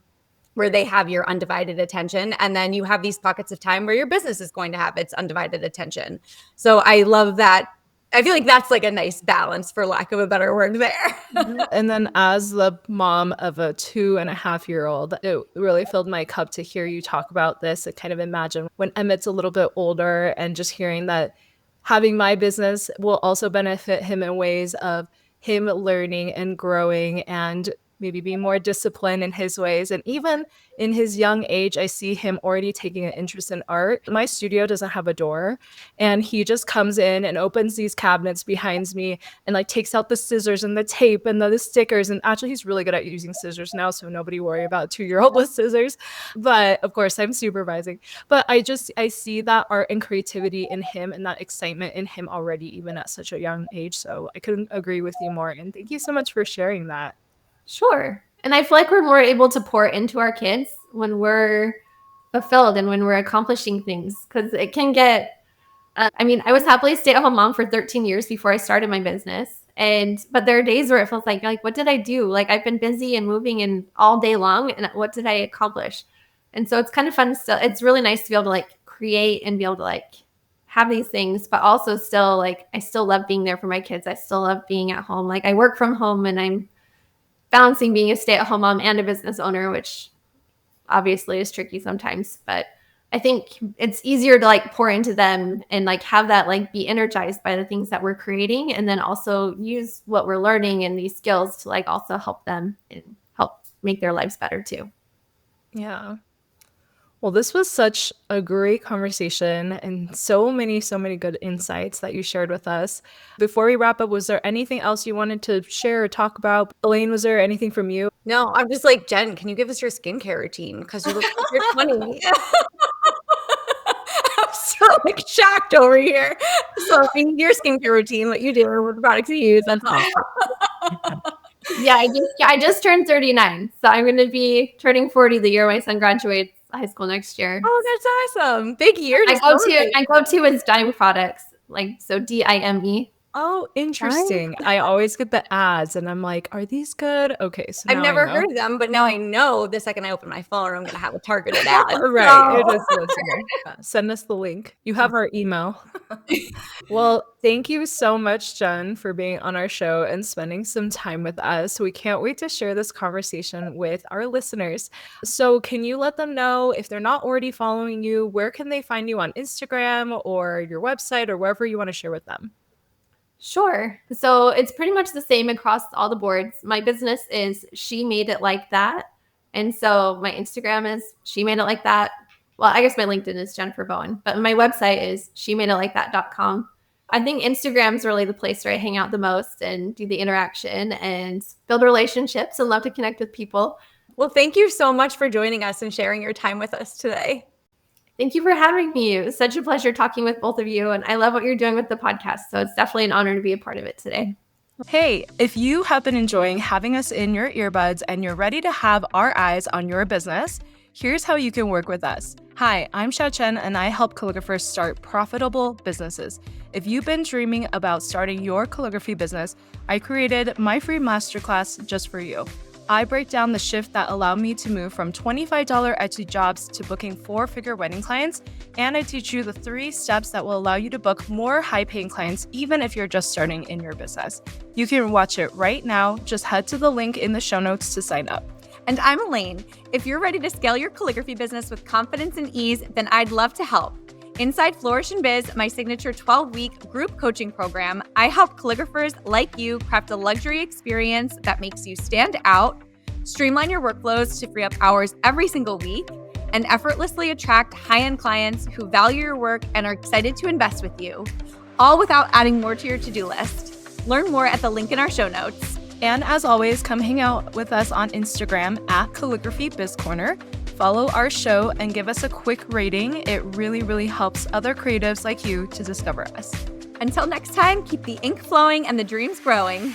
where they have your undivided attention. And then you have these pockets of time where your business is going to have its undivided attention. So I love that. I feel like that's like a nice balance, for lack of a better word there. And then as the mom of a 2.5-year-old, it really filled my cup to hear you talk about this. I kind of imagine when Emmett's a little bit older and just hearing that having my business will also benefit him in ways of him learning and growing and maybe being more disciplined in his ways. And even in his young age, I see him already taking an interest in art. My studio doesn't have a door, and he just comes in and opens these cabinets behind me and like takes out the scissors and the tape and the stickers. And actually, he's really good at using scissors now, so nobody worry about a 2-year-old with scissors. But of course, I'm supervising. But I see that art and creativity in him and that excitement in him already, even at such a young age. So I couldn't agree with you more. And thank you so much for sharing that. Sure. And I feel like we're more able to pour into our kids when we're fulfilled and when we're accomplishing things, because it can get, I was happily a stay-at-home mom for 13 years before I started my business. But there are days where it feels like, what did I do? Like I've been busy and moving and all day long, and what did I accomplish? And so it's kind of fun still. It's really nice to be able to like create and be able to like have these things, but also still like, I still love being there for my kids. I still love being at home. Like I work from home and I'm balancing being a stay-at-home mom and a business owner, which obviously is tricky sometimes, but I think it's easier to like pour into them and like have that like be energized by the things that we're creating, and then also use what we're learning and these skills to like also help them and help make their lives better too. Yeah. Well, this was such a great conversation and so many good insights that you shared with us. Before we wrap up, was there anything else you wanted to share or talk about? Elaine, was there anything from you? No, I'm just like, Jen, can you give us your skincare routine? Because you look like you're 20. like shocked over here. So your skincare routine, what you do, what products you use, that's all. Yeah, I just turned 39. So I'm going to be turning 40 the year my son graduates high school next year. Oh, that's awesome. Big year. I go to his dime products, like, so DIME. Oh, interesting. I always get the ads and I'm like, are these good? Okay, so I've now never I know. heard of them, but now I know the second I open my phone, I'm going to have a targeted ad. Right. It is listening. Send us the link. You have our email. Well, thank you so much, Jen, for being on our show and spending some time with us. We can't wait to share this conversation with our listeners. So can you let them know, if they're not already following you, where can they find you on Instagram or your website or wherever you want to share with them? Sure. So it's pretty much the same across all the boards. My business is She Made It Like That. And so my Instagram is She Made It Like That. Well, I guess my LinkedIn is Jennifer Bowen, but my website is shemadeitlikethat.com. I think Instagram's really the place where I hang out the most and do the interaction and build relationships and love to connect with people. Well, thank you so much for joining us and sharing your time with us today. Thank you for having me. It was such a pleasure talking with both of you. And I love what you're doing with the podcast. So it's definitely an honor to be a part of it today. Hey, if you have been enjoying having us in your earbuds and you're ready to have our eyes on your business, here's how you can work with us. Hi, I'm Xia Chen, and I help calligraphers start profitable businesses. If you've been dreaming about starting your calligraphy business, I created my free masterclass just for you. I break down the shift that allowed me to move from $25 Etsy jobs to booking 4-figure wedding clients, and I teach you the 3 steps that will allow you to book more high-paying clients even if you're just starting in your business. You can watch it right now. Just head to the link in the show notes to sign up. And I'm Elaine. If you're ready to scale your calligraphy business with confidence and ease, then I'd love to help. Inside Flourish and Biz, my signature 12-week group coaching program, I help calligraphers like you craft a luxury experience that makes you stand out, streamline your workflows to free up hours every single week, and effortlessly attract high-end clients who value your work and are excited to invest with you, all without adding more to your to-do list. Learn more at the link in our show notes. And as always, come hang out with us on Instagram at Calligraphy Biz Corner. Follow our show and give us a quick rating. It really, really helps other creatives like you to discover us. Until next time, keep the ink flowing and the dreams growing.